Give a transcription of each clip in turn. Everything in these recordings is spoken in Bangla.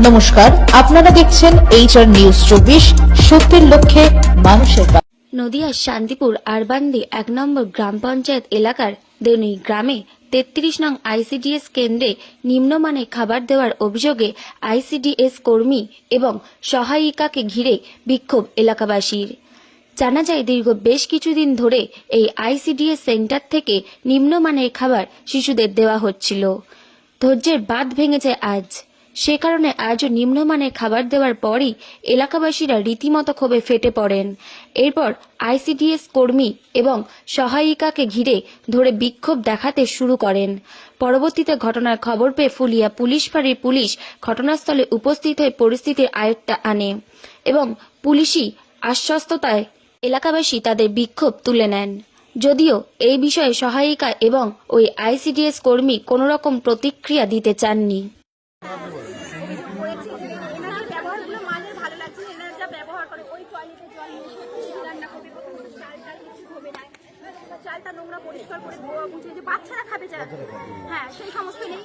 নমস্কার, আপনারা দেখছেন HR নিউজ 24, সত্যের লক্ষ্যে মানুষের পাশে। নদিয়ার শান্তিপুর আরবান্দি 1 নম্বর গ্রাম পঞ্চায়েত এলাকার দেউনি গ্রামে 33 নং ICDS কেন্দ্রে নিম্নমানের খাবার দেওয়ার অভিযোগে ICDS কর্মী এবং সহায়িকাকে ঘিরে বিক্ষোভ এলাকাবাসীর। জানা যায়, দীর্ঘ বেশ কিছুদিন ধরে এই ICDS সেন্টার থেকে নিম্নমানের খাবার শিশুদের দেওয়া হচ্ছিল। ধৈর্যের বাঁধ ভেঙেছে আজ। সে কারণে আজও নিম্নমানের খাবার দেওয়ার পরই এলাকাবাসীরা রীতিমতো ক্ষোভে ফেটে পড়েন। এরপর ICDS কর্মী এবং সহায়িকাকে ঘিরে ধরে বিক্ষোভ দেখাতে শুরু করেন। পরবর্তীতে ঘটনার খবর পেয়ে ফুলিয়া পুলিশ ফাঁড়ির পুলিশ ঘটনাস্থলে উপস্থিত হয়ে পরিস্থিতির আয়ত্তে আনে এবং পুলিশি আশ্বস্ততায় এলাকাবাসী তাদের বিক্ষোভ তুলে নেন। যদিও এই বিষয়ে সহায়িকা এবং ওই ICDS কর্মী কোনো রকম প্রতিক্রিয়া দিতে চাননি। চালটা নোংরা পরিষ্কার করে ধোয়া মুছে যে বাচ্চারা খাবে যারা, হ্যাঁ সেই সমস্ত নেই।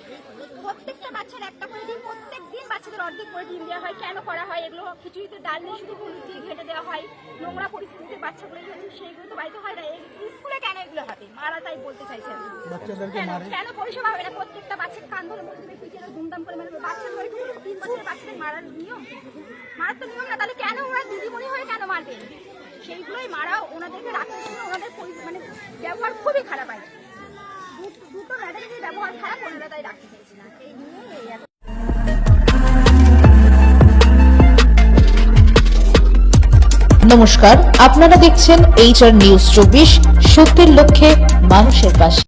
প্রত্যেকটা বাচ্চার একটা করে ডিম, প্রত্যেক দিন বাচ্চাদের অর্ধেক করে ডিম দেওয়া হয়। কেন করা হয় এগুলো? খিচুড়িতে ডাল নেই, শুধু হলুদ দিয়ে ঘেটে দেওয়া হয়। নোংরা পরিস্থিতিতে বাচ্চাগুলো সেইগুলো তো বাড়িতে হয় না। স্কুলে কেন এগুলো হবে? মারা তাই বলতে চাইছেন কেন পরিষেবা হবে না? প্রত্যেকটা বাচ্চার কান ধরে মধ্যে পিছিয়ে ধুমধাম করে মেরে বাচ্চার বাড়িতে 3 বছরের বাচ্চাদের মারার নিয়ম, মারার তো নিয়ম না। তাহলে কেন ওরা দিদিমণি হয়ে কেন মারবে? সেইগুলোই মারা। ওনাদেরকে রাখতে ওনাদের মানে ব্যবহার খুবই খারাপ হয়। দুটো ম্যাডামের ব্যবহার খারাপ, ওনারা তাই রাখতে চাইছে না। এই নিয়ে নমস্কার, আপনারা দেখছেন HR নিউজ 24, সত্যের লক্ষ্যে মানুষের পাশে।